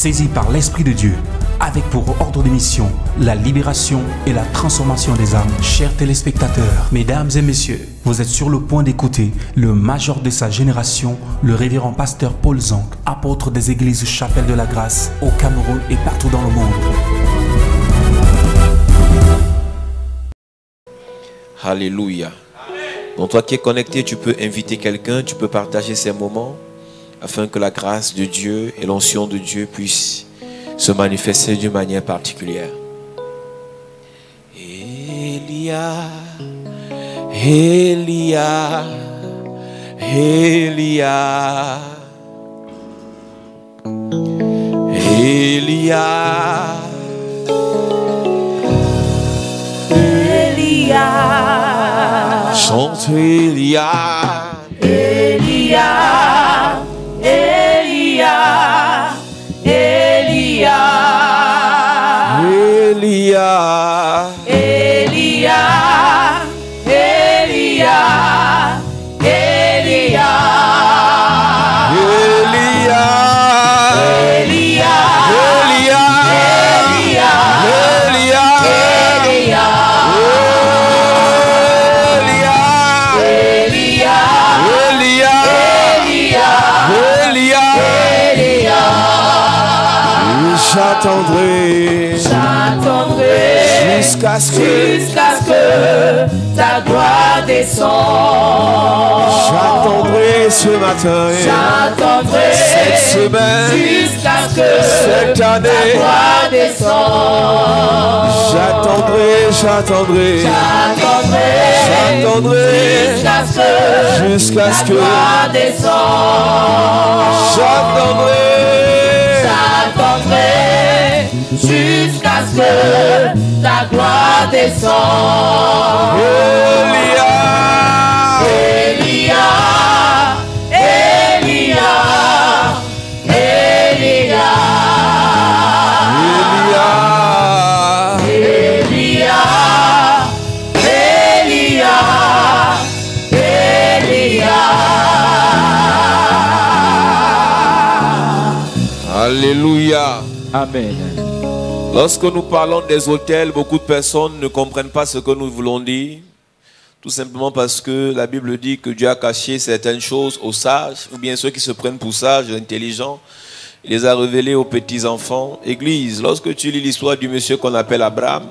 saisi par l'Esprit de Dieu, avec pour ordre de mission la libération et la transformation des âmes. Chers téléspectateurs, mesdames et messieurs, vous êtes sur le point d'écouter le major de sa génération, le révérend pasteur Paul Zonk, apôtre des églises Chapelle de la Grâce au Cameroun et partout dans le monde. Alléluia. Donc toi qui es connecté, tu peux inviter quelqu'un, tu peux partager ces moments afin que la grâce de Dieu et l'onction de Dieu puissent se manifester d'une manière particulière. Elia, Elia, Elia, Elia, Elia, chante Elia, Elia, Elia, Elia, Elia, Elia, Elia, Elia, Elia, Elia, Elia, j'attendrai jusqu'à ce que ta gloire descende. J'attendrai ce matin, J'attendrai cette semaine, jusqu'à ce que cette ta année. gloire descende. J'attendrai jusqu'à ce que ta gloire descende. j'attendrai jusqu'à ce que ta gloire descende. Elia, Elia, Elia, Elia, Elia, Elia, Elia. Alléluia. Amen. Lorsque nous parlons des autels, beaucoup de personnes ne comprennent pas ce que nous voulons dire. Tout simplement parce que la Bible dit que Dieu a caché certaines choses aux sages, ou bien ceux qui se prennent pour sages, intelligents. Il les a révélés aux petits-enfants. Église, lorsque tu lis l'histoire du monsieur qu'on appelle Abraham,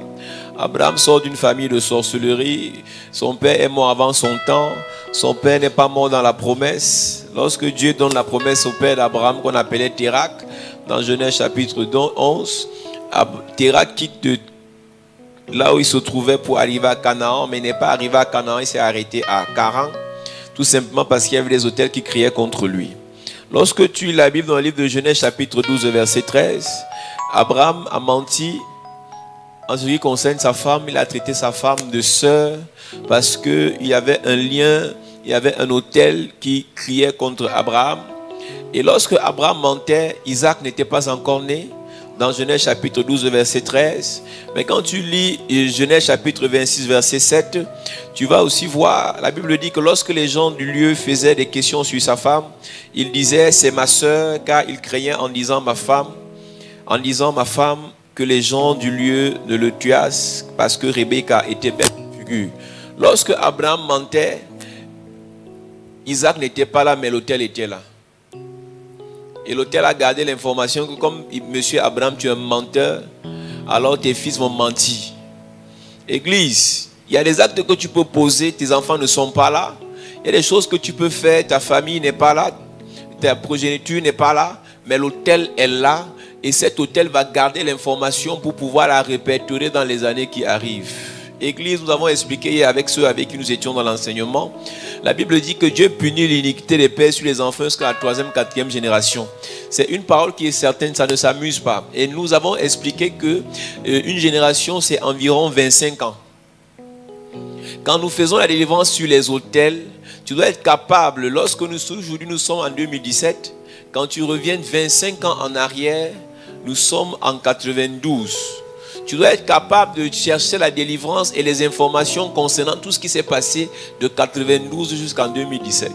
Abraham sort d'une famille de sorcellerie. Son père est mort avant son temps. Son père n'est pas mort dans la promesse. Lorsque Dieu donne la promesse au père d'Abraham qu'on appelait Térak, dans Genèse chapitre 11, Térak quitte de là où il se trouvait pour arriver à Canaan, mais n'est pas arrivé à Canaan, il s'est arrêté à Charan, tout simplement parce qu'il y avait des autels qui criaient contre lui. Lorsque tu lis la Bible dans le livre de Genèse chapitre 12 verset 13, Abraham a menti en ce qui concerne sa femme. Il a traité sa femme de sœur parce qu'il y avait un lien, il y avait un autel qui criait contre Abraham. Et lorsque Abraham mentait, Isaac n'était pas encore né. Dans Genèse chapitre 12 verset 13. Mais quand tu lis Genèse chapitre 26 verset 7, tu vas aussi voir, la Bible dit que lorsque les gens du lieu faisaient des questions sur sa femme, il disait c'est ma sœur, car il craignait en disant ma femme, que les gens du lieu ne le tuassent parce que Rebecca était belle figure. Lorsque Abraham mentait, Isaac n'était pas là, mais l'autel était là. Et l'autel a gardé l'information que comme monsieur Abraham, tu es un menteur, alors tes fils vont mentir. Église, il y a des actes que tu peux poser, tes enfants ne sont pas là. Il y a des choses que tu peux faire, ta famille n'est pas là, ta progéniture n'est pas là, mais l'autel est là. Et cet autel va garder l'information pour pouvoir la répertorier dans les années qui arrivent. Église, nous avons expliqué avec ceux avec qui nous étions dans l'enseignement. La Bible dit que Dieu punit l'iniquité des pères sur les enfants jusqu'à la 3e, 4e génération. C'est une parole qui est certaine, ça ne s'amuse pas. Et nous avons expliqué que une génération, c'est environ 25 ans. Quand nous faisons la délivrance sur les autels, tu dois être capable, lorsque aujourd'hui nous sommes en 2017, quand tu reviens 25 ans en arrière, nous sommes en 92. Tu dois être capable de chercher la délivrance et les informations concernant tout ce qui s'est passé de 92 jusqu'en 2017.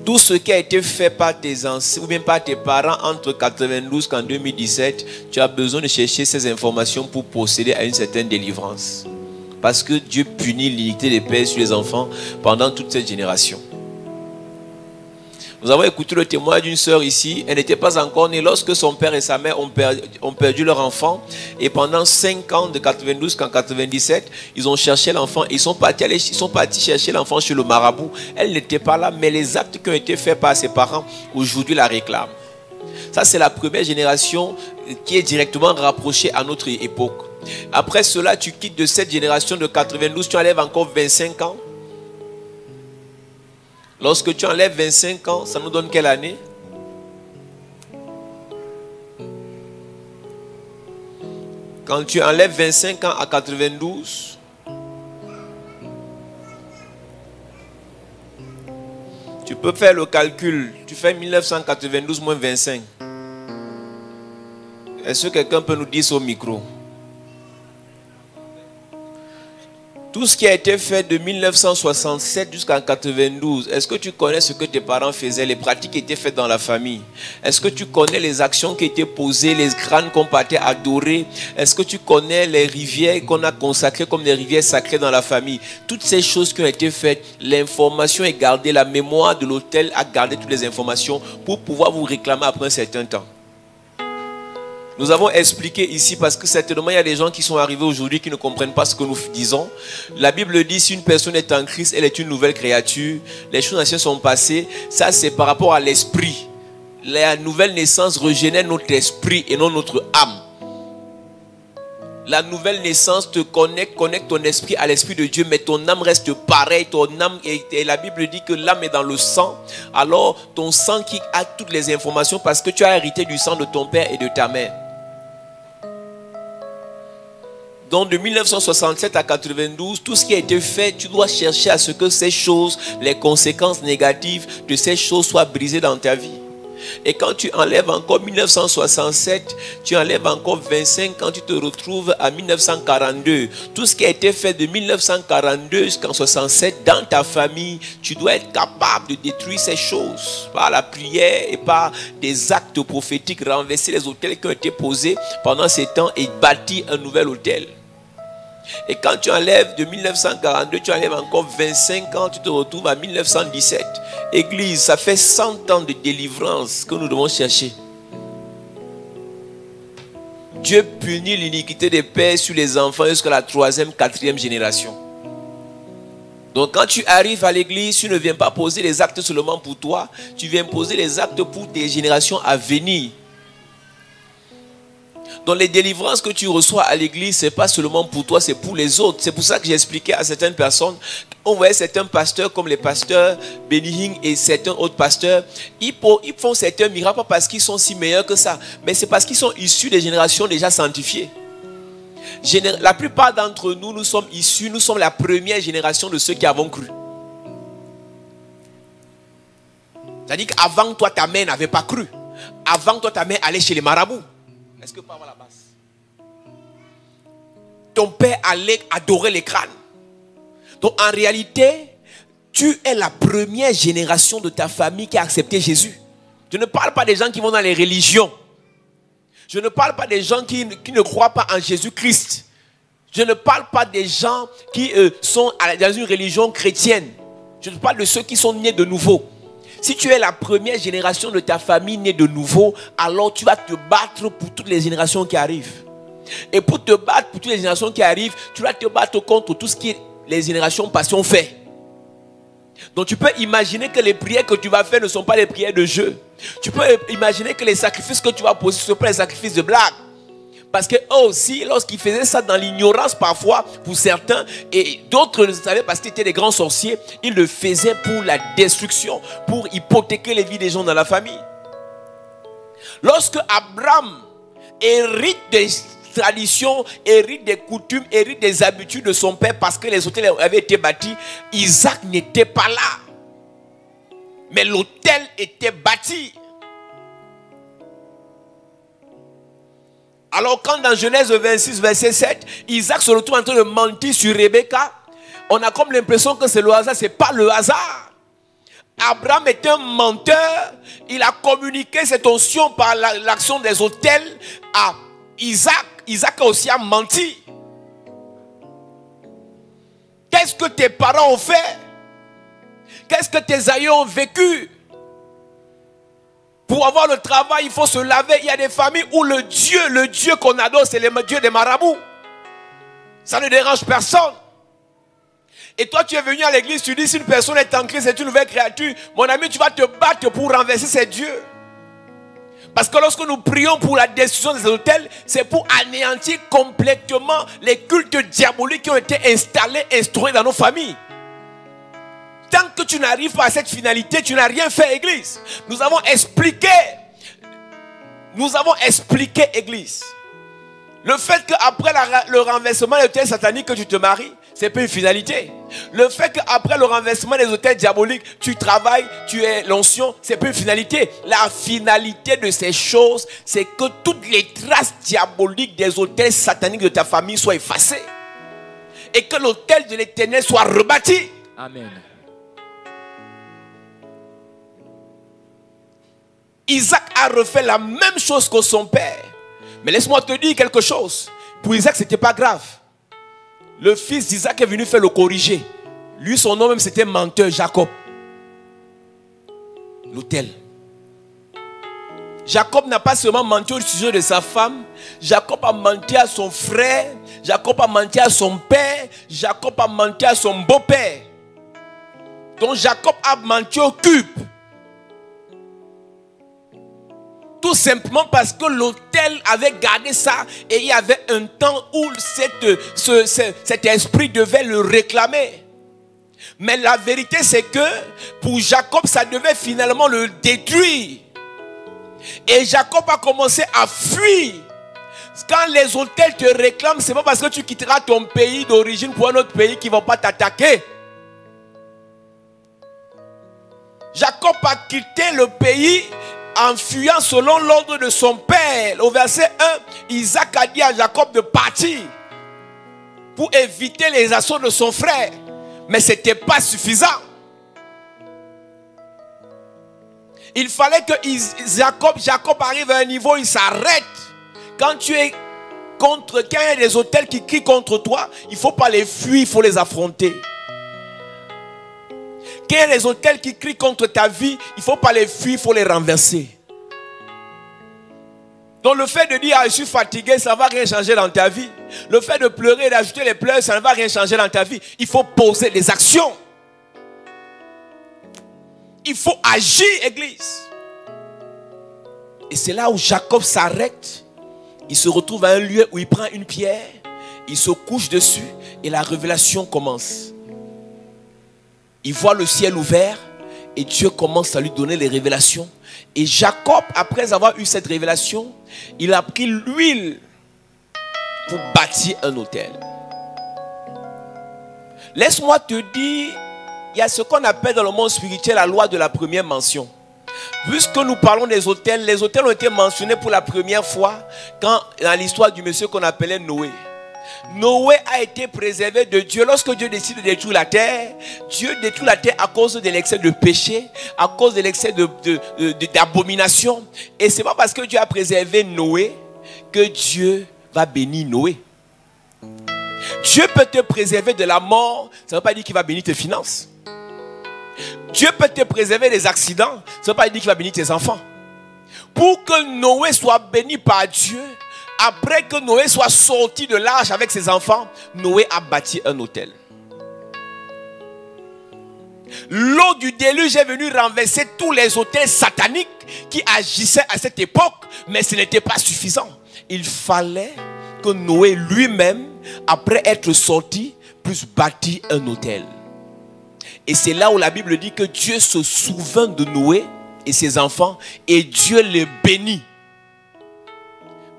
Tout ce qui a été fait par tes anciens ou bien par tes parents entre 92 et 2017, tu as besoin de chercher ces informations pour procéder à une certaine délivrance. Parce que Dieu punit l'iniquité des pères sur les enfants pendant toute cette génération. Nous avons écouté le témoignage d'une sœur ici. Elle n'était pas encore née lorsque son père et sa mère ont perdu leur enfant. Et pendant 5 ans, de 92 à 97, ils ont cherché l'enfant. Ils sont partis chercher l'enfant chez le marabout. Elle n'était pas là, mais les actes qui ont été faits par ses parents, aujourd'hui la réclament. Ça, c'est la première génération qui est directement rapprochée à notre époque. Après cela, tu quittes de cette génération de 92, tu enlèves encore 25 ans. Lorsque tu enlèves 25 ans, ça nous donne quelle année? Quand tu enlèves 25 ans à 92, tu peux faire le calcul. Tu fais 1992 moins 25. Est-ce que quelqu'un peut nous dire ça au micro? Tout ce qui a été fait de 1967 jusqu'en 92, est-ce que tu connais ce que tes parents faisaient, les pratiques qui étaient faites dans la famille? Est-ce que tu connais les actions qui étaient posées, les crânes qu'on partait adorer? Est-ce que tu connais les rivières qu'on a consacrées comme des rivières sacrées dans la famille? Toutes ces choses qui ont été faites, l'information est gardée, la mémoire de l'autel a gardé toutes les informations pour pouvoir vous réclamer après un certain temps. Nous avons expliqué ici parce que certainement il y a des gens qui sont arrivés aujourd'hui qui ne comprennent pas ce que nous disons. La Bible dit si une personne est en Christ, elle est une nouvelle créature. Les choses anciennes sont passées. Ça c'est par rapport à l'esprit. La nouvelle naissance régénère notre esprit et non notre âme. La nouvelle naissance te connecte ton esprit à l'esprit de Dieu, mais ton âme reste pareille. Ton âme et la Bible dit que l'âme est dans le sang. Alors ton sang qui a toutes les informations parce que tu as hérité du sang de ton père et de ta mère. Donc de 1967 à 92, tout ce qui a été fait, tu dois chercher à ce que ces choses, les conséquences négatives de ces choses soient brisées dans ta vie. Et quand tu enlèves encore 1967, tu enlèves encore 25 quand tu te retrouves à 1942. Tout ce qui a été fait de 1942 jusqu'en 67 dans ta famille, tu dois être capable de détruire ces choses par la prière et par des actes prophétiques, renverser les autels qui ont été posés pendant ces temps et bâtir un nouvel autel. Et quand tu enlèves de 1942, tu enlèves encore 25 ans, tu te retrouves à 1917. Église, ça fait 100 ans de délivrance que nous devons chercher. Dieu punit l'iniquité des pères sur les enfants jusqu'à la 3e, 4e génération. Donc quand tu arrives à l'église, tu ne viens pas poser les actes seulement pour toi, tu viens poser les actes pour tes générations à venir. Donc les délivrances que tu reçois à l'église, ce n'est pas seulement pour toi, c'est pour les autres. C'est pour ça que j'ai expliqué à certaines personnes, on voyait certains pasteurs comme les pasteurs Benny Hinn et certains autres pasteurs, ils font certains miracles pas parce qu'ils sont si meilleurs que ça, mais c'est parce qu'ils sont issus des générations déjà sanctifiées. La plupart d'entre nous, nous sommes issus, nous sommes la première génération de ceux qui avons cru. C'est-à-dire qu'avant toi, ta mère n'avait pas cru. Avant toi, ta mère allait chez les marabouts. Est-ce que par la basse? Ton père allait adorer les crânes. Donc en réalité, tu es la première génération de ta famille qui a accepté Jésus. Je ne parle pas des gens qui vont dans les religions. Je ne parle pas des gens qui ne croient pas en Jésus-Christ. Je ne parle pas des gens qui sont dans une religion chrétienne. Je parle de ceux qui sont nés de nouveau. Si tu es la première génération de ta famille née de nouveau, alors tu vas te battre pour toutes les générations qui arrivent. Et pour te battre pour toutes les générations qui arrivent, tu vas te battre contre tout ce que les générations passées ont fait. Donc tu peux imaginer que les prières que tu vas faire ne sont pas les prières de jeu. Tu peux imaginer que les sacrifices que tu vas poser ne sont pas les sacrifices de blague. Parce que eux aussi, lorsqu'ils faisaient ça dans l'ignorance parfois, pour certains, et d'autres le savaient parce qu'ils étaient des grands sorciers, ils le faisaient pour la destruction, pour hypothéquer les vies des gens dans la famille. Lorsque Abraham hérite des traditions, hérite des coutumes, hérite des habitudes de son père parce que les autels avaient été bâtis, Isaac n'était pas là. Mais l'autel était bâti. Alors quand dans Genèse 26, verset 7, Isaac se retrouve en train de mentir sur Rebecca, on a comme l'impression que c'est le hasard. Ce n'est pas le hasard. Abraham est un menteur. Il a communiqué cette onction par l'action des autels à Isaac. Isaac aussi a menti. Qu'est-ce que tes parents ont fait? Qu'est-ce que tes aïeux ont vécu? Pour avoir le travail, il faut se laver. Il y a des familles où le Dieu qu'on adore, c'est le Dieu des marabouts. Ça ne dérange personne. Et toi, tu es venu à l'église, tu dis si une personne est en Christ, c'est une nouvelle créature. Mon ami, tu vas te battre pour renverser ces dieux. Parce que lorsque nous prions pour la destruction des autels, c'est pour anéantir complètement les cultes diaboliques qui ont été installés, instaurés dans nos familles. Tant que tu n'arrives pas à cette finalité, tu n'as rien fait, Église. Nous avons expliqué, Église. Le fait qu'après le renversement des autels sataniques que tu te maries, c'est pas une finalité. Le fait qu'après le renversement des autels diaboliques, tu travailles, tu es l'onction, c'est pas une finalité. La finalité de ces choses, c'est que toutes les traces diaboliques des autels sataniques de ta famille soient effacées. Et que l'autel de l'Éternel soit rebâti. Amen. Isaac a refait la même chose que son père. Mais laisse-moi te dire quelque chose. Pour Isaac, ce n'était pas grave. Le fils d'Isaac est venu faire le corriger. Lui, son nom même, c'était menteur, Jacob. L'autel. Jacob n'a pas seulement menti au sujet de sa femme. Jacob a menti à son frère. Jacob a menti à son père. Jacob a menti à son beau-père. Donc Jacob a menti au cube. Tout simplement parce que l'autel avait gardé ça et il y avait un temps où cet esprit devait le réclamer. Mais la vérité c'est que pour Jacob ça devait finalement le détruire. Et Jacob a commencé à fuir. Quand les autels te réclament, c'est pas parce que tu quitteras ton pays d'origine pour un autre pays qui ne va pas t'attaquer. Jacob a quitté le pays en fuyant selon l'ordre de son père. Au verset 1, Isaac a dit à Jacob de partir pour éviter les assauts de son frère. Mais ce n'était pas suffisant. Il fallait que Jacob arrive à un niveau où il s'arrête. Quand tu es contre, quand il y a des autels qui crient contre toi, il ne faut pas les fuir, il faut les affronter. Quand il y a des autels qui crient contre ta vie, il ne faut pas les fuir, il faut les renverser. Donc le fait de dire je suis fatigué, ça ne va rien changer dans ta vie. Le fait de pleurer et d'ajouter les pleurs, ça ne va rien changer dans ta vie. Il faut poser des actions. Il faut agir, Église. Et c'est là où Jacob s'arrête. Il se retrouve à un lieu où il prend une pierre, il se couche dessus et la révélation commence. Il voit le ciel ouvert et Dieu commence à lui donner les révélations. Et Jacob, après avoir eu cette révélation, il a pris l'huile pour bâtir un autel. Laisse-moi te dire, il y a ce qu'on appelle dans le monde spirituel la loi de la première mention. Puisque nous parlons des autels, les autels ont été mentionnés pour la première fois dans l'histoire du monsieur qu'on appelait Noé. Noé a été préservé de Dieu. Lorsque Dieu décide de détruire la terre, Dieu détruit la terre à cause de l'excès de péché, à cause de l'excès d'abomination. Et ce n'est pas parce que Dieu a préservé Noé que Dieu va bénir Noé. Dieu peut te préserver de la mort, ça ne veut pas dire qu'il va bénir tes finances. Dieu peut te préserver des accidents, ça ne veut pas dire qu'il va bénir tes enfants. Pour que Noé soit béni par Dieu, après que Noé soit sorti de l'arche avec ses enfants, Noé a bâti un autel. L'eau du déluge est venue renverser tous les autels sataniques qui agissaient à cette époque, mais ce n'était pas suffisant. Il fallait que Noé lui-même, après être sorti, puisse bâtir un autel. Et c'est là où la Bible dit que Dieu se souvint de Noé et ses enfants et Dieu les bénit.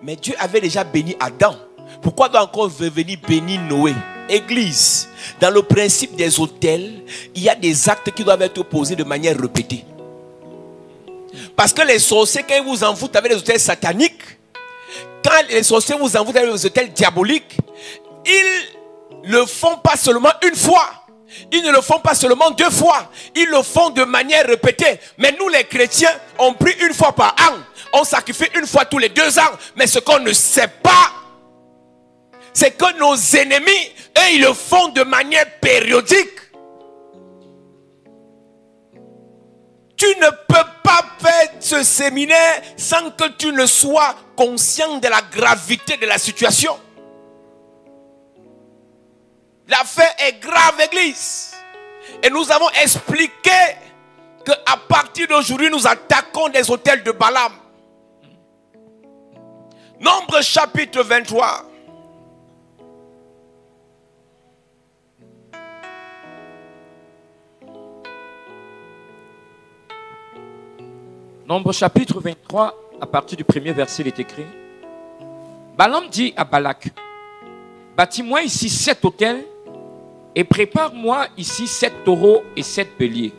Mais Dieu avait déjà béni Adam. Pourquoi doit encore venir bénir Noé? Église, dans le principe des autels, il y a des actes qui doivent être posés de manière répétée. Parce que les sorciers, quand ils vous envoûtent avec les autels sataniques, quand les sorciers vous envoûtent avec les autels diaboliques, ils le font pas seulement une fois. Ils ne le font pas seulement 2 fois. Ils le font de manière répétée. Mais nous les chrétiens, on prie 1 fois par an. On sacrifie 1 fois tous les 2 ans. Mais ce qu'on ne sait pas, c'est que nos ennemis, eux, ils le font de manière périodique. Tu ne peux pas faire ce séminaire sans que tu ne sois conscient de la gravité de la situation. L'affaire est grave, Église. Et nous avons expliqué qu'à partir d'aujourd'hui, nous attaquons des autels de Balaam. Nombre chapitre 23. Nombre chapitre 23, à partir du premier verset, il est écrit. Balaam dit à Balak, bâtis-moi ici 7 autels et prépare-moi ici 7 taureaux et 7 béliers.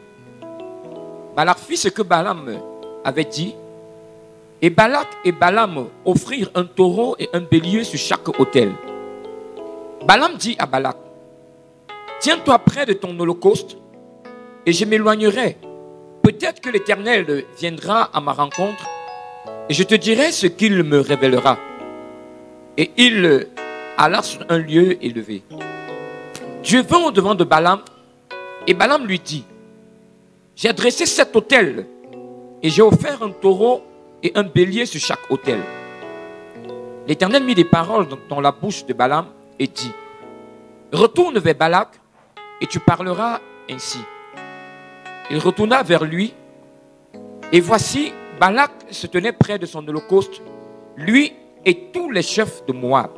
Balak fit ce que Balaam avait dit. Et Balak et Balaam offrirent un taureau et un bélier sur chaque autel. Balaam dit à Balak, tiens-toi près de ton holocauste et je m'éloignerai. Peut-être que l'Éternel viendra à ma rencontre et je te dirai ce qu'il me révélera. Et il alla sur un lieu élevé. Dieu vint au-devant de Balaam et Balaam lui dit, j'ai dressé 7 autels et j'ai offert un taureau et un bélier sur chaque autel. L'Éternel mit des paroles dans la bouche de Balaam et dit, retourne vers Balak et tu parleras ainsi. Il retourna vers lui, et voici, Balak se tenait près de son holocauste, lui et tous les chefs de Moab.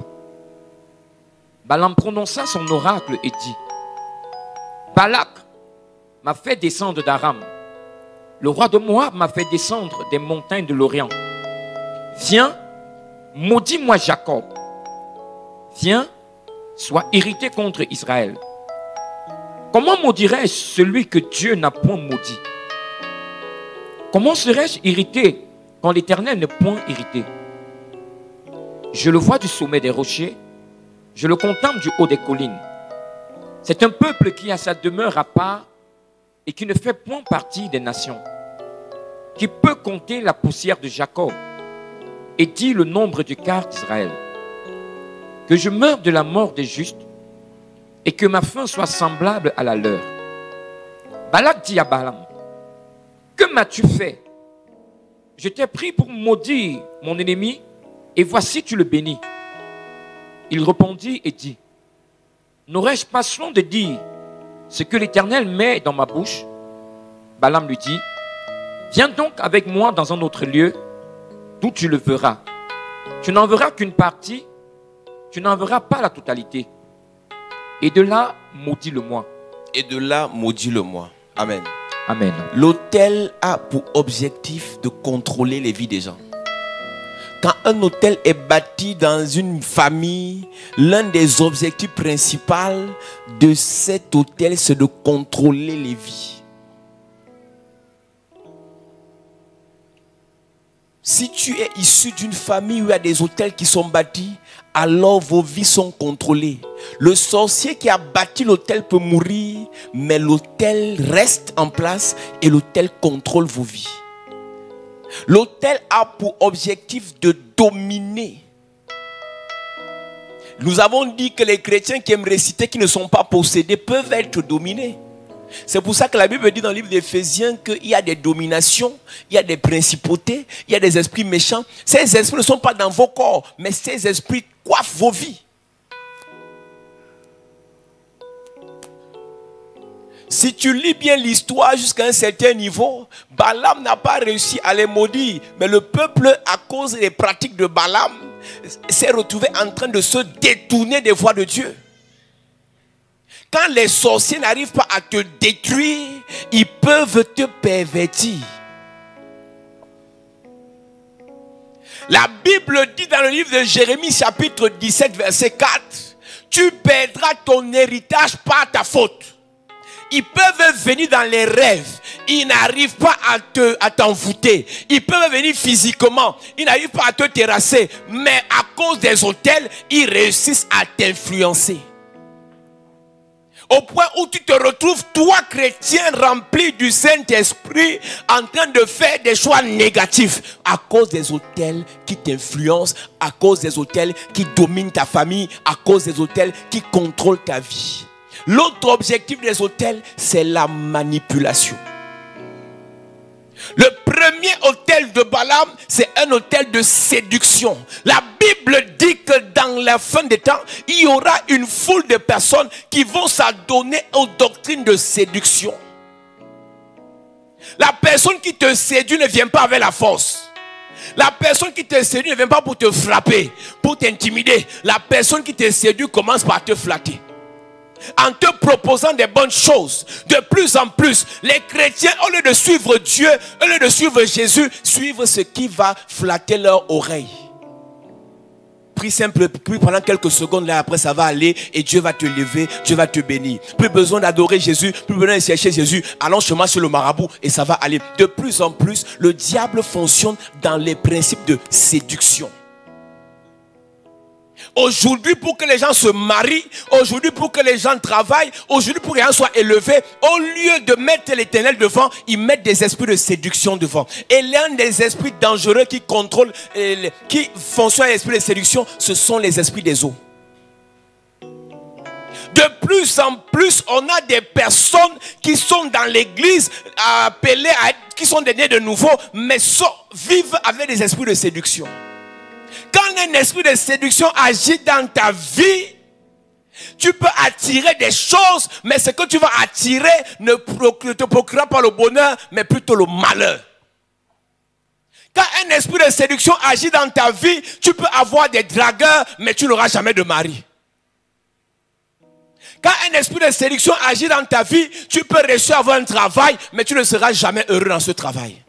Balaam prononça son oracle et dit, Balak m'a fait descendre d'Aram. Le roi de Moab m'a fait descendre des montagnes de l'Orient. Viens, maudis-moi Jacob. Viens, sois irrité contre Israël. Comment maudirais-je celui que Dieu n'a point maudit? Comment serais-je irrité quand l'Éternel n'est point irrité? Je le vois du sommet des rochers, je le contemple du haut des collines. C'est un peuple qui a sa demeure à part et qui ne fait point partie des nations, qui peut compter la poussière de Jacob et dit le nombre du quart d'Israël. Que je meure de la mort des justes et que ma fin soit semblable à la leur. Balak dit à Balaam, que m'as-tu fait? Je t'ai pris pour maudire mon ennemi et voici tu le bénis. Il répondit et dit, n'aurais-je pas soin de dire ce que l'Éternel met dans ma bouche? Balaam lui dit, viens donc avec moi dans un autre lieu d'où tu le verras. Tu n'en verras qu'une partie, tu n'en verras pas la totalité. Et de là, maudis-le-moi. Et de là, maudis-le-moi. Amen. Amen. L'autel a pour objectif de contrôler les vies des gens. Quand un hôtel est bâti dans une famille, l'un des objectifs principaux de cet hôtel, c'est de contrôler les vies. Si tu es issu d'une famille où il y a des hôtels qui sont bâtis, alors vos vies sont contrôlées. Le sorcier qui a bâti l'hôtel peut mourir, mais l'hôtel reste en place et l'hôtel contrôle vos vies. L'autel a pour objectif de dominer. Nous avons dit que les chrétiens qui aiment réciter, qui ne sont pas possédés, peuvent être dominés. C'est pour ça que la Bible dit dans le livre d'Éphésiens qu'il y a des dominations, il y a des principautés, il y a des esprits méchants. Ces esprits ne sont pas dans vos corps, mais ces esprits coiffent vos vies. Si tu lis bien l'histoire jusqu'à un certain niveau, Balaam n'a pas réussi à les maudire. Mais le peuple, à cause des pratiques de Balaam, s'est retrouvé en train de se détourner des voies de Dieu. Quand les sorciers n'arrivent pas à te détruire, ils peuvent te pervertir. La Bible dit dans le livre de Jérémie chapitre 17 verset 4, tu perdras ton héritage par ta faute. Ils peuvent venir dans les rêves. Ils n'arrivent pas à t'envoûter. Ils peuvent venir physiquement. Ils n'arrivent pas à te terrasser. Mais à cause des autels, ils réussissent à t'influencer. Au point où tu te retrouves, toi chrétien rempli du Saint-Esprit, en train de faire des choix négatifs à cause des autels qui t'influencent, à cause des autels qui dominent ta famille, à cause des autels qui contrôlent ta vie. L'autre objectif des autels, c'est la manipulation. Le premier autel de Balaam, c'est un autel de séduction. La Bible dit que dans la fin des temps, il y aura une foule de personnes qui vont s'adonner aux doctrines de séduction. La personne qui te séduit ne vient pas avec la force. La personne qui te séduit ne vient pas pour te frapper, pour t'intimider. La personne qui te séduit commence par te flatter. En te proposant des bonnes choses. De plus en plus, les chrétiens, au lieu de suivre Dieu, au lieu de suivre Jésus, suivent ce qui va flatter leur oreille. Prie simple, prie pendant quelques secondes, là après ça va aller et Dieu va te lever, Dieu va te bénir. Plus besoin d'adorer Jésus, plus besoin de chercher Jésus, allons chemin sur le marabout et ça va aller. De plus en plus, le diable fonctionne dans les principes de séduction. Aujourd'hui, pour que les gens se marient, aujourd'hui pour que les gens travaillent, aujourd'hui pour que les gens soient élevés, au lieu de mettre l'Éternel devant, ils mettent des esprits de séduction devant. Et l'un des esprits dangereux qui contrôlent, qui fonctionnent à l'esprit de séduction, ce sont les esprits des eaux. De plus en plus, on a des personnes qui sont dans l'église, appelées qui sont des nés de nouveau, mais vivent avec des esprits de séduction. Quand un esprit de séduction agit dans ta vie, tu peux attirer des choses, mais ce que tu vas attirer ne te procurera pas le bonheur, mais plutôt le malheur. Quand un esprit de séduction agit dans ta vie, tu peux avoir des dragueurs, mais tu n'auras jamais de mari. Quand un esprit de séduction agit dans ta vie, tu peux réussir à avoir un travail, mais tu ne seras jamais heureux dans ce travail.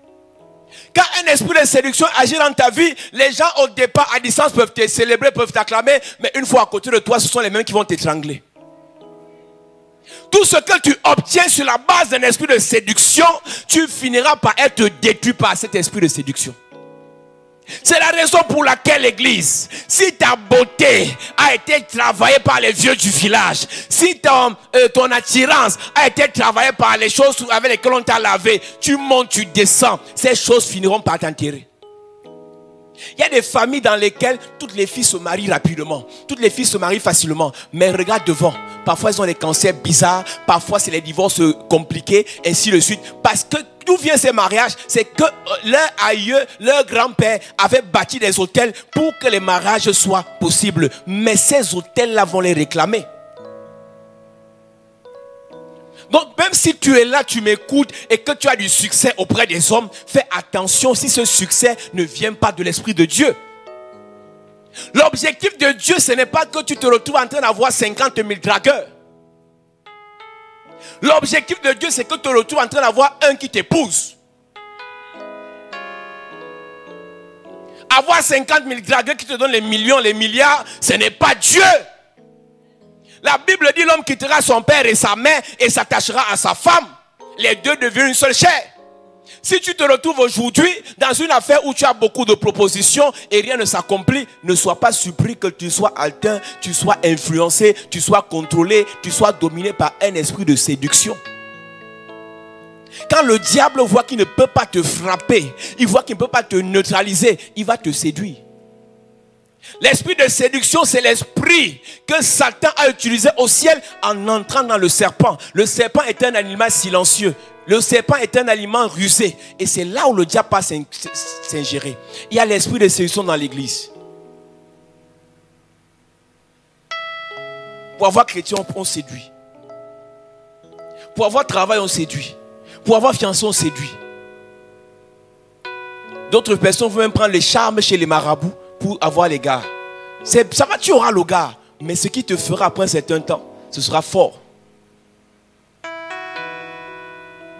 Quand un esprit de séduction agit dans ta vie, les gens au départ à distance peuvent te célébrer, peuvent t'acclamer, mais une fois à côté de toi, ce sont les mêmes qui vont t'étrangler. Tout ce que tu obtiens sur la base d'un esprit de séduction, tu finiras par être détruit par cet esprit de séduction. C'est la raison pour laquelle l'église, si ta beauté a été travaillée par les vieux du village, si ton attirance a été travaillée par les choses avec lesquelles on t'a lavé, tu montes, tu descends, ces choses finiront par t'enterrer. Il y a des familles dans lesquelles toutes les filles se marient rapidement, toutes les filles se marient facilement, mais regarde devant, parfois elles ont des cancers bizarres, parfois c'est les divorces compliqués, ainsi de suite, parce que d'où vient ces mariages? C'est que leur aïeux, leur grand-père avait bâti des hôtels pour que les mariages soient possibles. Mais ces hôtels-là vont les réclamer. Donc même si tu es là, tu m'écoutes et que tu as du succès auprès des hommes, fais attention si ce succès ne vient pas de l'Esprit de Dieu. L'objectif de Dieu, ce n'est pas que tu te retrouves en train d'avoir 50 000 dragueurs. L'objectif de Dieu, c'est que tu te retrouves en train d'avoir un qui t'épouse. Avoir 50 000 dragueurs qui te donnent les millions, les milliards, ce n'est pas Dieu. La Bible dit l'homme quittera son père et sa mère et s'attachera à sa femme. Les deux deviennent une seule chair. Si tu te retrouves aujourd'hui dans une affaire où tu as beaucoup de propositions et rien ne s'accomplit, ne sois pas surpris que tu sois atteint, tu sois influencé, tu sois contrôlé, tu sois dominé par un esprit de séduction. Quand le diable voit qu'il ne peut pas te frapper, il voit qu'il ne peut pas te neutraliser, il va te séduire. L'esprit de séduction, c'est l'esprit que Satan a utilisé au ciel en entrant dans le serpent. Le serpent est un animal silencieux. Le serpent est un aliment rusé. Et c'est là où le diable passe s'ingérer. Il y a l'esprit de séduction dans l'église. Pour avoir chrétien, on séduit. Pour avoir travail, on séduit. Pour avoir fiancé, on séduit. D'autres personnes vont même prendre les charmes chez les marabouts pour avoir les gars. Ça va, tu auras le gars. Mais ce qui te fera après un certain temps, ce sera fort.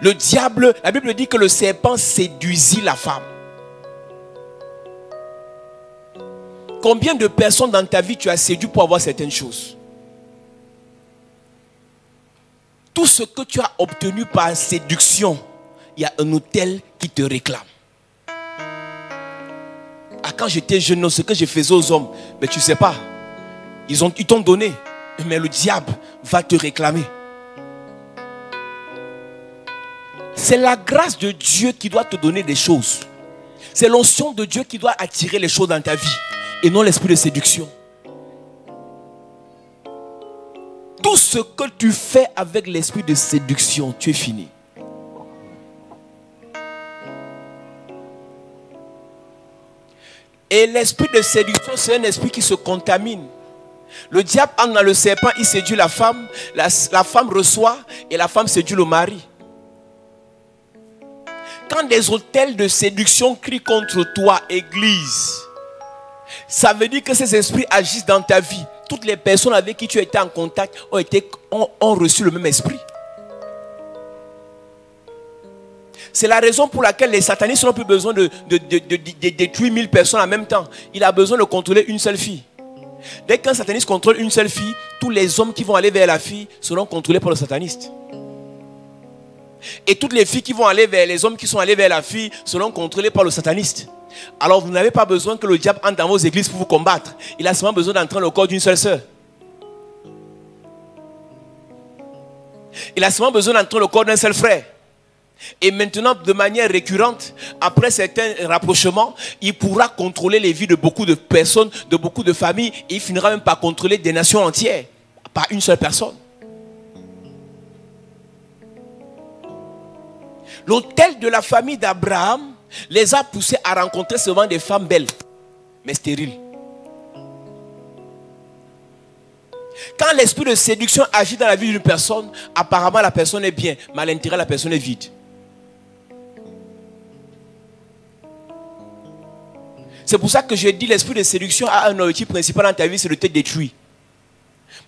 Le diable, la Bible dit que le serpent séduisit la femme. Combien de personnes dans ta vie tu as séduit pour avoir certaines choses? Tout ce que tu as obtenu par séduction, il y a un autel qui te réclame. Quand j'étais jeune, ce que je faisais aux hommes, mais tu ne sais pas, ils t'ont donné, mais le diable va te réclamer. C'est la grâce de Dieu qui doit te donner des choses. C'est l'onction de Dieu qui doit attirer les choses dans ta vie et non l'esprit de séduction. Tout ce que tu fais avec l'esprit de séduction, tu es fini. Et l'esprit de séduction, c'est un esprit qui se contamine. Le diable entre dans le serpent, il séduit la femme reçoit et la femme séduit le mari. Quand des autels de séduction crient contre toi, église, ça veut dire que ces esprits agissent dans ta vie. Toutes les personnes avec qui tu étais en contact ont reçu le même esprit. C'est la raison pour laquelle les satanistes n'ont plus besoin de détruire 1000 personnes en même temps. Il a besoin de contrôler une seule fille. Dès qu'un sataniste contrôle une seule fille, tous les hommes qui vont aller vers la fille seront contrôlés par le sataniste. Et toutes les filles qui vont aller vers les hommes qui sont allés vers la fille seront contrôlés par le sataniste. Alors vous n'avez pas besoin que le diable entre dans vos églises pour vous combattre. Il a seulement besoin d'entrer dans le corps d'une seule sœur. Il a seulement besoin d'entrer dans le corps d'un seul frère. Et maintenant, de manière récurrente, après certains rapprochements, il pourra contrôler les vies de beaucoup de personnes, de beaucoup de familles. Et il finira même par contrôler des nations entières, par une seule personne. L'autel de la famille d'Abraham les a poussés à rencontrer seulement des femmes belles, mais stériles. Quand l'esprit de séduction agit dans la vie d'une personne, apparemment la personne est bien, mais à l'intérieur la personne est vide. C'est pour ça que je dis l'esprit de séduction a un objectif principal dans ta vie, c'est de te détruire.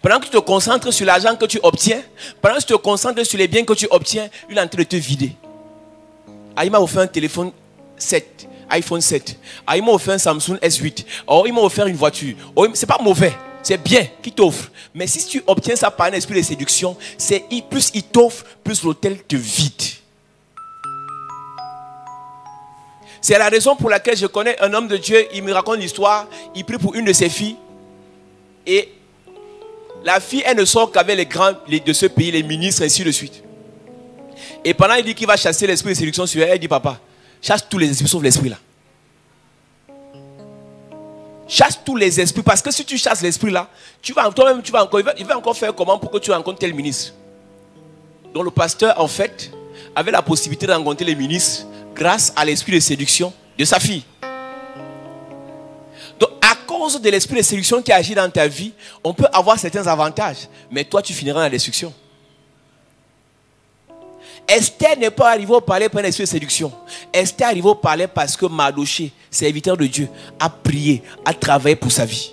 Pendant que tu te concentres sur l'argent que tu obtiens, pendant que tu te concentres sur les biens que tu obtiens, il est en train de te vider. Ah, il m'a offert un téléphone 7, iPhone 7. Ah, il m'a offert un Samsung S8. Oh, il m'a offert une voiture. Oh, c'est pas mauvais, c'est bien qu'il t'offre. Mais si tu obtiens ça par un esprit de séduction, plus il t'offre, plus l'autel te vide. C'est la raison pour laquelle je connais un homme de Dieu, il me raconte l'histoire, il prie pour une de ses filles. Et la fille, elle ne sort qu'avec les grands de ce pays, les ministres, ainsi de suite. Et pendant il dit qu'il va chasser l'esprit de séduction sur elle, elle dit papa, chasse tous les esprits sauf l'esprit là. Chasse tous les esprits, parce que si tu chasses l'esprit là, toi-même tu vas encore, il va encore faire comment pour que tu rencontres tel ministre. Donc le pasteur en fait avait la possibilité de rencontrer les ministres grâce à l'esprit de séduction de sa fille. Donc à cause de l'esprit de séduction qui agit dans ta vie, on peut avoir certains avantages, mais toi tu finiras dans la destruction. Esther n'est pas arrivée au palais par un esprit de séduction. Esther est arrivée au palais parce que Mardoché, serviteur de Dieu, a prié, a travaillé pour sa vie.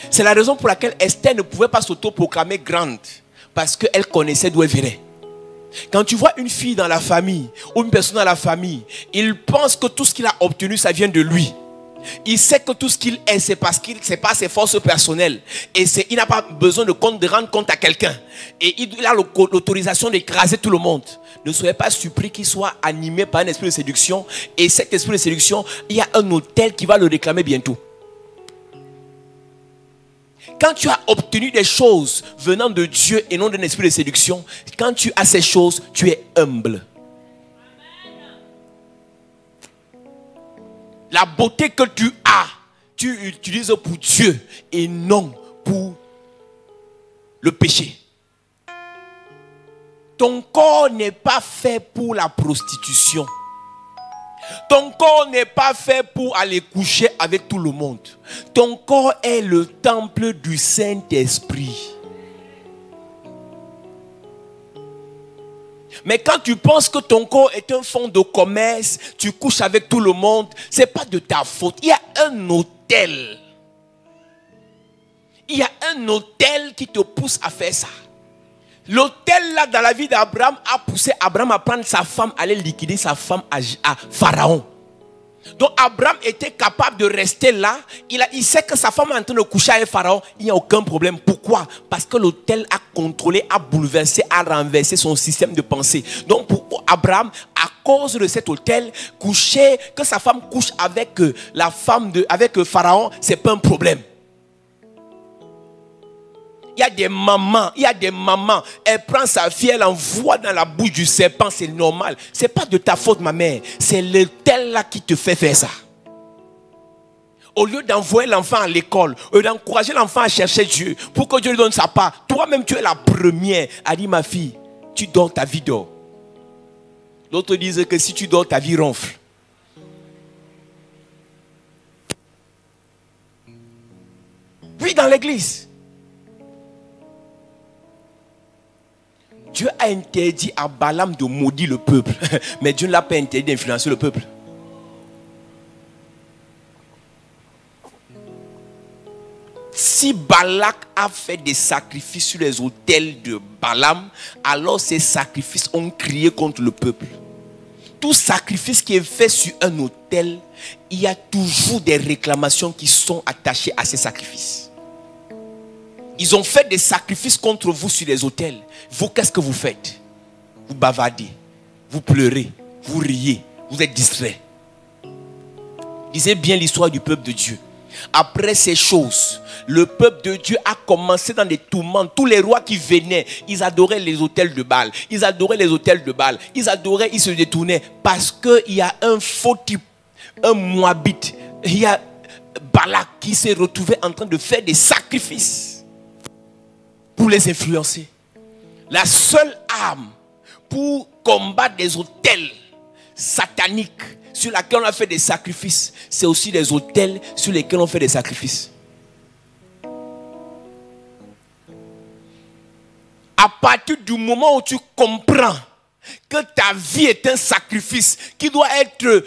C'est la raison pour laquelle Esther ne pouvait pas s'auto-proclamer grande, parce qu'elle connaissait d'où elle venait. Quand tu vois une fille dans la famille ou une personne dans la famille, il pense que tout ce qu'il a obtenu, ça vient de lui. Il sait que tout ce qu'il est, c'est parce qu'il c'est pas ses forces personnelles. Et il n'a pas besoin de rendre compte à quelqu'un. Et il a l'autorisation d'écraser tout le monde. Ne soyez pas surpris qu'il soit animé par un esprit de séduction. Et cet esprit de séduction, il y a un autel qui va le réclamer bientôt. Quand tu as obtenu des choses venant de Dieu et non d'un esprit de séduction, quand tu as ces choses, tu es humble. La beauté que tu as, tu utilises pour Dieu et non pour le péché. Ton corps n'est pas fait pour la prostitution. Ton corps n'est pas fait pour aller coucher avec tout le monde. Ton corps est le temple du Saint-Esprit. Mais quand tu penses que ton corps est un fonds de commerce, tu couches avec tout le monde, ce n'est pas de ta faute. Il y a un autel. Il y a un autel qui te pousse à faire ça. L'autel là dans la vie d'Abraham a poussé Abraham à prendre sa femme, à aller liquider sa femme à Pharaon. Donc Abraham était capable de rester là. Il sait que sa femme est en train de coucher avec Pharaon. Il n'y a aucun problème. Pourquoi? Parce que l'autel a contrôlé, a bouleversé, a renversé son système de pensée. Donc pour Abraham, à cause de cet autel, que sa femme couche avec avec Pharaon, ce n'est pas un problème. Il y a des mamans, elle prend sa fille, elle envoie dans la bouche du serpent, c'est normal. Ce n'est pas de ta faute, ma mère. C'est l'autel là qui te fait faire ça. Au lieu d'envoyer l'enfant à l'école, d'encourager l'enfant à chercher Dieu, pour que Dieu lui donne sa part, toi-même tu es la première à dire, ma fille, tu dors, ta vie dort. L'autre disait que si tu dors, ta vie ronfle. Oui, dans l'église. Dieu a interdit à Balaam de maudire le peuple. Mais Dieu ne l'a pas interdit d'influencer le peuple. Si Balak a fait des sacrifices sur les autels de Balaam, alors ces sacrifices ont crié contre le peuple. Tout sacrifice qui est fait sur un autel, il y a toujours des réclamations qui sont attachées à ces sacrifices. Ils ont fait des sacrifices contre vous sur les autels. Vous, qu'est-ce que vous faites? Vous bavardez, vous pleurez, vous riez, vous êtes distraits. Lisez bien l'histoire du peuple de Dieu. Après ces choses, le peuple de Dieu a commencé dans des tourments. Tous les rois qui venaient, ils adoraient les autels de Baal. Ils adoraient les autels de Baal. Ils se détournaient. Parce qu'il y a un faux type, un Moabite. Il y a Balak qui s'est retrouvé en train de faire des sacrifices pour les influencer. La seule arme pour combattre des autels sataniques sur lesquels on a fait des sacrifices, c'est aussi des autels sur lesquels on fait des sacrifices. À partir du moment où tu comprends que ta vie est un sacrifice qui doit être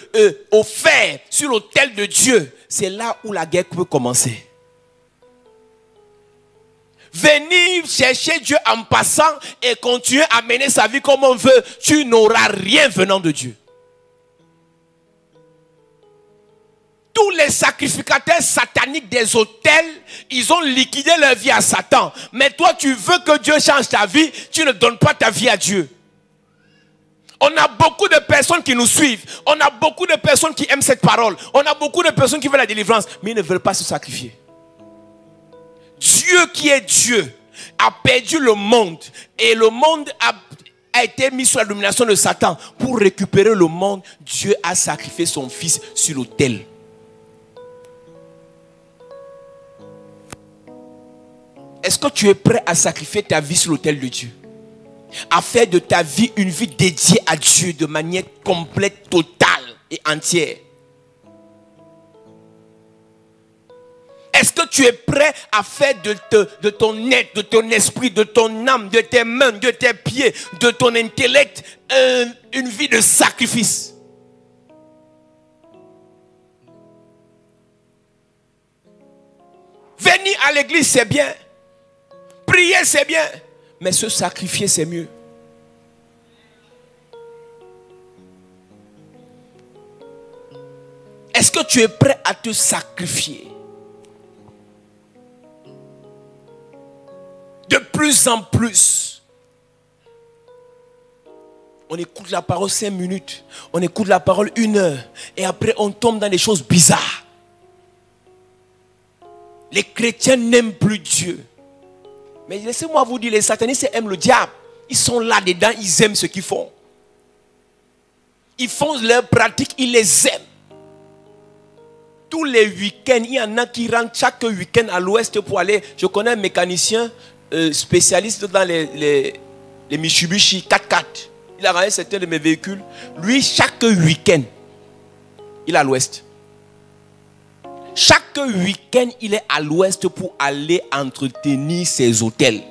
offert sur l'autel de Dieu, c'est là où la guerre peut commencer. Venir chercher Dieu en passant et continuer à mener sa vie comme on veut, tu n'auras rien venant de Dieu. Tous les sacrificateurs sataniques des autels, ils ont liquidé leur vie à Satan. Mais toi, tu veux que Dieu change ta vie, tu ne donnes pas ta vie à Dieu. On a beaucoup de personnes qui nous suivent. On a beaucoup de personnes qui aiment cette parole. On a beaucoup de personnes qui veulent la délivrance, mais ils ne veulent pas se sacrifier. Dieu qui est Dieu a perdu le monde. Et le monde a été mis sous la domination de Satan. Pour récupérer le monde, Dieu a sacrifié son fils sur l'autel. Est-ce que tu es prêt à sacrifier ta vie sur l'autel de Dieu? À faire de ta vie une vie dédiée à Dieu de manière complète, totale et entière? Est-ce que tu es prêt à faire de ton être, de ton esprit, de ton âme, de tes mains, de tes pieds, de ton intellect, une vie de sacrifice? Venir à l'église, c'est bien. Prier, c'est bien. Mais se sacrifier, c'est mieux. Est-ce que tu es prêt à te sacrifier? De plus en plus. On écoute la parole 5 minutes. On écoute la parole 1 heure. Et après, on tombe dans des choses bizarres. Les chrétiens n'aiment plus Dieu. Mais laissez-moi vous dire, les satanistes aiment le diable. Ils sont là-dedans, ils aiment ce qu'ils font. Ils font leurs pratiques, ils les aiment. Tous les week-ends, il y en a qui rentrent chaque week-end à l'ouest pour aller. Je connais un mécanicien spécialiste dans les Mitsubishi 4x4. Il a ramené certains de mes véhicules. Lui, chaque week-end, il est à l'ouest. Chaque week-end, il est à l'ouest pour aller entretenir ses hôtels.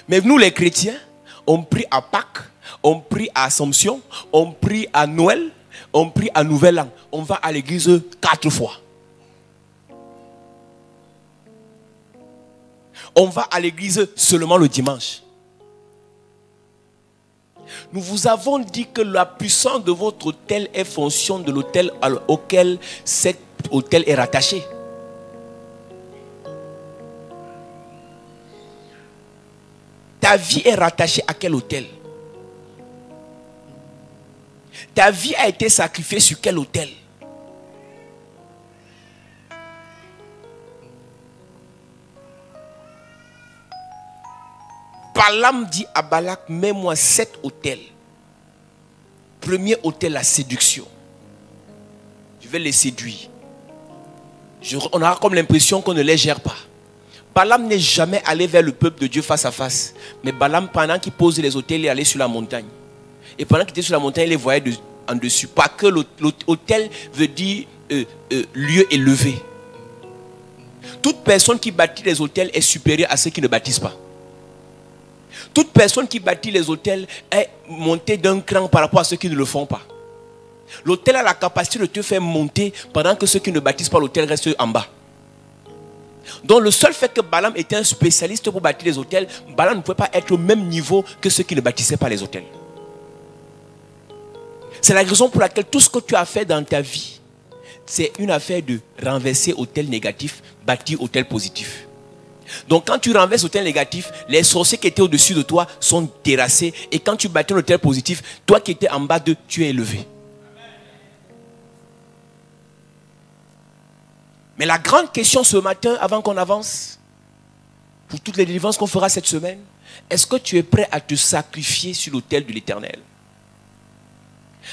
Mais nous, les chrétiens, on prie à Pâques, on prie à Assomption, on prie à Noël, on prie à Nouvel An. On va à l'église 4 fois. On va à l'église seulement le dimanche. Nous vous avons dit que la puissance de votre autel est fonction de l'autel auquel cet autel est rattaché. Ta vie est rattachée à quel autel? Ta vie a été sacrifiée sur quel autel? Balaam dit à Balak, mets-moi 7 autels. Premier autel, la séduction. Je vais les séduire. On aura comme l'impression qu'on ne les gère pas. Balaam n'est jamais allé vers le peuple de Dieu face à face. Mais Balaam, pendant qu'il posait les autels, il est allé sur la montagne. Et pendant qu'il était sur la montagne, il les voyait en dessus. Pas que l'autel veut dire lieu élevé. Toute personne qui bâtit les autels est supérieure à ceux qui ne bâtissent pas. Toute personne qui bâtit les autels est montée d'un cran par rapport à ceux qui ne le font pas. L'autel a la capacité de te faire monter pendant que ceux qui ne bâtissent pas l'autel restent en bas. Donc le seul fait que Balaam était un spécialiste pour bâtir les autels, Balaam ne pouvait pas être au même niveau que ceux qui ne bâtissaient pas les autels. C'est la raison pour laquelle tout ce que tu as fait dans ta vie, c'est une affaire de renverser autel négatif, bâtir autel positif. Donc quand tu renverses autel négatif, les sorciers qui étaient au-dessus de toi sont terrassés. Et quand tu bâtis un autel positif, toi qui étais en bas d'eux, tu es élevé. Mais la grande question ce matin, avant qu'on avance, pour toutes les délivrances qu'on fera cette semaine, est-ce que tu es prêt à te sacrifier sur l'autel de l'Éternel?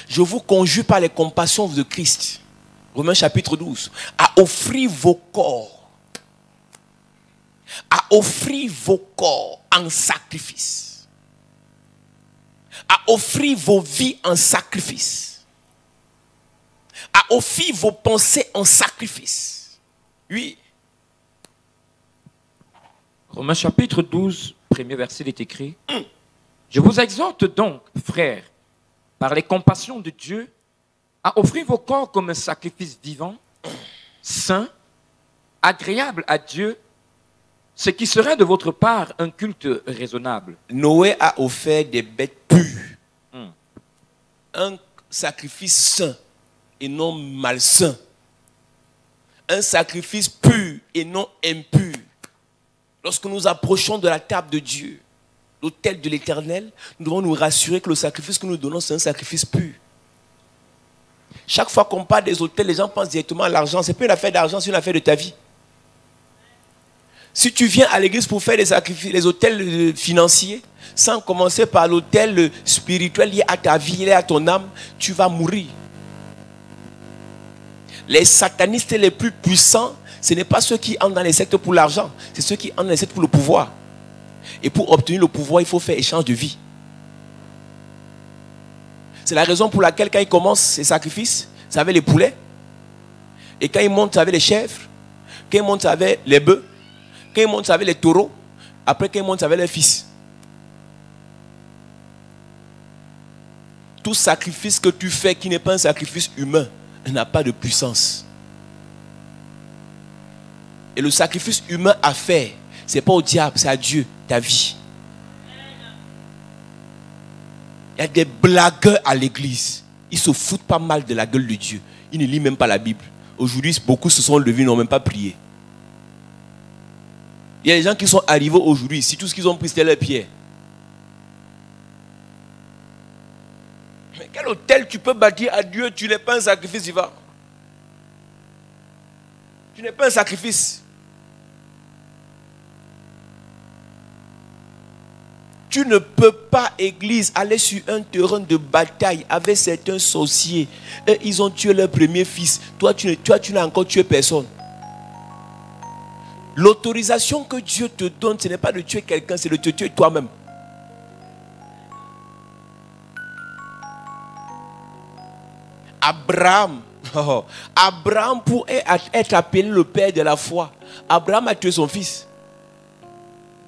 Je vous conjure par les compassions de Christ, Romains chapitre 12, à offrir vos corps en sacrifice, à offrir vos vies en sacrifice, à offrir vos pensées en sacrifice. Oui. Romains chapitre 12, premier verset, il est écrit: Je vous exhorte donc, frères, par les compassions de Dieu, à offrir vos corps comme un sacrifice vivant, saint, agréable à Dieu, ce qui serait de votre part un culte raisonnable. Noé a offert des bêtes pures. Un sacrifice saint et non malsain. Un sacrifice pur et non impur. Lorsque nous approchons de la table de Dieu, l'autel de l'Éternel, nous devons nous rassurer que le sacrifice que nous donnons, c'est un sacrifice pur. Chaque fois qu'on parle des autels, les gens pensent directement à l'argent. Ce n'est pas une affaire d'argent, c'est une affaire de ta vie. Si tu viens à l'église pour faire des sacrifices, les autels financiers, sans commencer par l'autel spirituel lié à ta vie, lié à ton âme, tu vas mourir. Les satanistes les plus puissants, ce n'est pas ceux qui entrent dans les sectes pour l'argent, c'est ceux qui entrent dans les sectes pour le pouvoir. Et pour obtenir le pouvoir, il faut faire échange de vie. C'est la raison pour laquelle quand ils commencent ces sacrifices, c'est avec les poulets. Et quand ils montent, c'est avec les chèvres. Quand ils montent, c'est avec les bœufs. Quand ils montent, c'est avec les taureaux. Après, quand ils montent, c'est avec les fils. Tout sacrifice que tu fais qui n'est pas un sacrifice humain n'a pas de puissance. Et le sacrifice humain à faire, ce n'est pas au diable, c'est à Dieu, ta vie. Il y a des blagueurs à l'église. Ils se foutent pas mal de la gueule de Dieu. Ils ne lisent même pas la Bible. Aujourd'hui, beaucoup se sont levés, n'ont même pas prié. Il y a des gens qui sont arrivés aujourd'hui, si tout ce qu'ils ont pris c'était leur pierre. Mais quel autel tu peux bâtir à Dieu? Tu n'es pas un sacrifice vivant. Tu n'es pas un sacrifice. Tu ne peux pas, église, aller sur un terrain de bataille avec certains sorciers. Et ils ont tué leur premier fils. Toi, tu n'as encore tué personne. L'autorisation que Dieu te donne, ce n'est pas de tuer quelqu'un, c'est de te tuer toi-même. Abraham, pour être appelé le père de la foi, Abraham a tué son fils.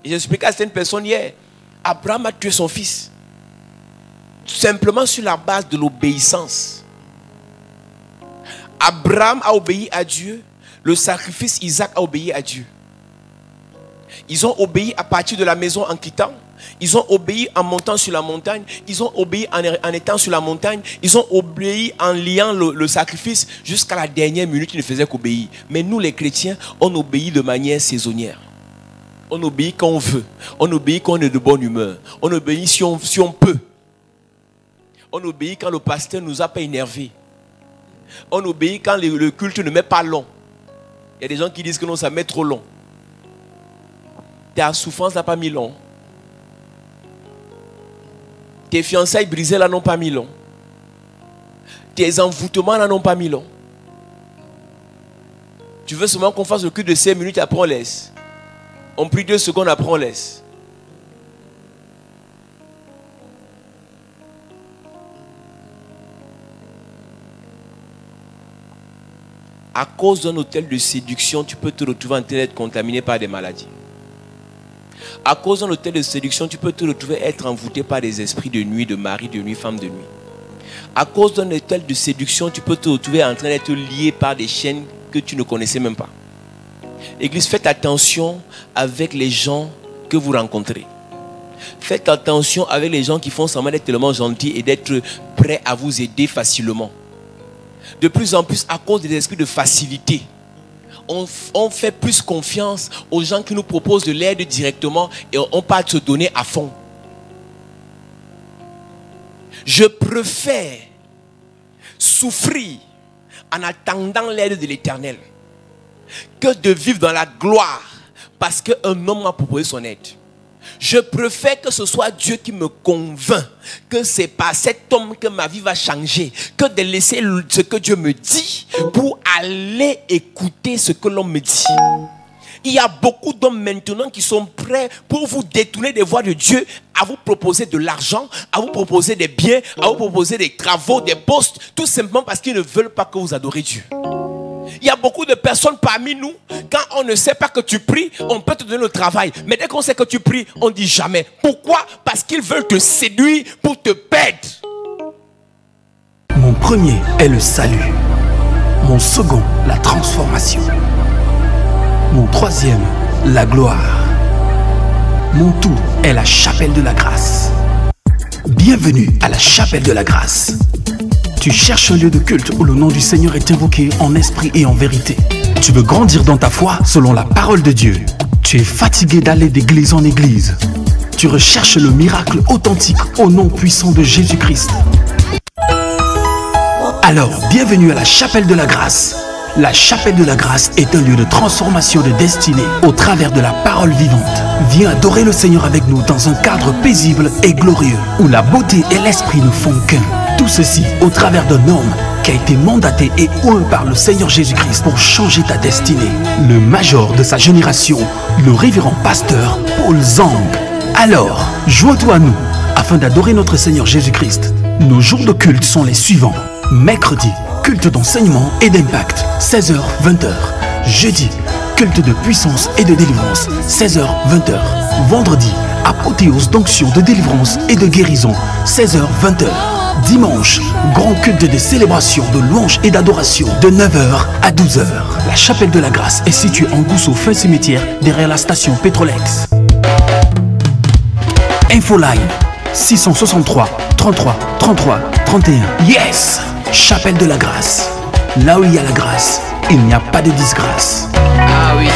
Et j'expliquais à cette personne hier, Abraham a tué son fils. Simplement sur la base de l'obéissance. Abraham a obéi à Dieu. Le sacrifice, Isaac a obéi à Dieu. Ils ont obéi à partir de la maison en quittant. Ils ont obéi en montant sur la montagne. Ils ont obéi en étant sur la montagne. Ils ont obéi en liant le sacrifice. Jusqu'à la dernière minute, ils ne faisaient qu'obéir. Mais nous, les chrétiens, on obéit de manière saisonnière. On obéit quand on veut. On obéit quand on est de bonne humeur. On obéit si on peut. On obéit quand le pasteur ne nous a pas énervés. On obéit quand le culte ne met pas long. Il y a des gens qui disent que non, ça met trop long. Ta souffrance n'a pas mis long. Tes fiançailles brisées là n'ont pas mis long. Tes envoûtements là n'ont pas mis long. Tu veux seulement qu'on fasse le culte de 5 minutes, après on laisse. On prie 2 secondes, après on laisse. À cause d'un hôtel de séduction, tu peux te retrouver en train d'être contaminé par des maladies. À cause d'un hôtel de séduction, tu peux te retrouver être envoûté par des esprits de nuit, de mari, de nuit, femme de nuit. À cause d'un hôtel de séduction, tu peux te retrouver en train d'être lié par des chaînes que tu ne connaissais même pas. Église, faites attention avec les gens que vous rencontrez. Faites attention avec les gens qui font semblant d'être tellement gentils et d'être prêts à vous aider facilement. De plus en plus, à cause des esprits de facilité, on fait plus confiance aux gens qui nous proposent de l'aide directement et on part se donner à fond. Je préfère souffrir en attendant l'aide de l'Éternel que de vivre dans la gloire parce qu'un homme m'a proposé son aide. Je préfère que ce soit Dieu qui me convainc que c'est par cet homme que ma vie va changer, que de laisser ce que Dieu me dit pour aller écouter ce que l'homme me dit. Il y a beaucoup d'hommes maintenant qui sont prêts pour vous détourner des voies de Dieu, à vous proposer de l'argent, à vous proposer des biens, à vous proposer des travaux, des postes, tout simplement parce qu'ils ne veulent pas que vous adorez Dieu. Il y a beaucoup de personnes parmi nous, quand on ne sait pas que tu pries, on peut te donner le travail. Mais dès qu'on sait que tu pries, on dit jamais. Pourquoi? Parce qu'ils veulent te séduire pour te perdre. Mon premier est le salut. Mon second, la transformation. Mon troisième, la gloire. Mon tout est la chapelle de la grâce. Bienvenue à la chapelle de la grâce. Tu cherches un lieu de culte où le nom du Seigneur est invoqué en esprit et en vérité. Tu veux grandir dans ta foi selon la parole de Dieu. Tu es fatigué d'aller d'église en église. Tu recherches le miracle authentique au nom puissant de Jésus-Christ. Alors, bienvenue à la chapelle de la grâce. La chapelle de la grâce est un lieu de transformation de destinée au travers de la parole vivante. Viens adorer le Seigneur avec nous dans un cadre paisible et glorieux où la beauté et l'esprit ne font qu'un. Tout ceci au travers d'un homme qui a été mandaté et oint par le Seigneur Jésus-Christ pour changer ta destinée. Le major de sa génération, le révérend pasteur Paul Zang. Alors, joins-toi à nous afin d'adorer notre Seigneur Jésus-Christ. Nos jours de culte sont les suivants. Mercredi, culte d'enseignement et d'impact, 16h-20h. Jeudi, culte de puissance et de délivrance, 16h-20h. Vendredi, apothéose d'onction de délivrance et de guérison, 16h-20h. Dimanche, grand culte de célébration, de louange et d'adoration, de 9h à 12h. La chapelle de la grâce est située en Gousso, fin cimetière, derrière la station Petrolex. Infoline 663 33 33 31. Yes! Chapelle de la grâce. Là où il y a la grâce, il n'y a pas de disgrâce. Ah oui.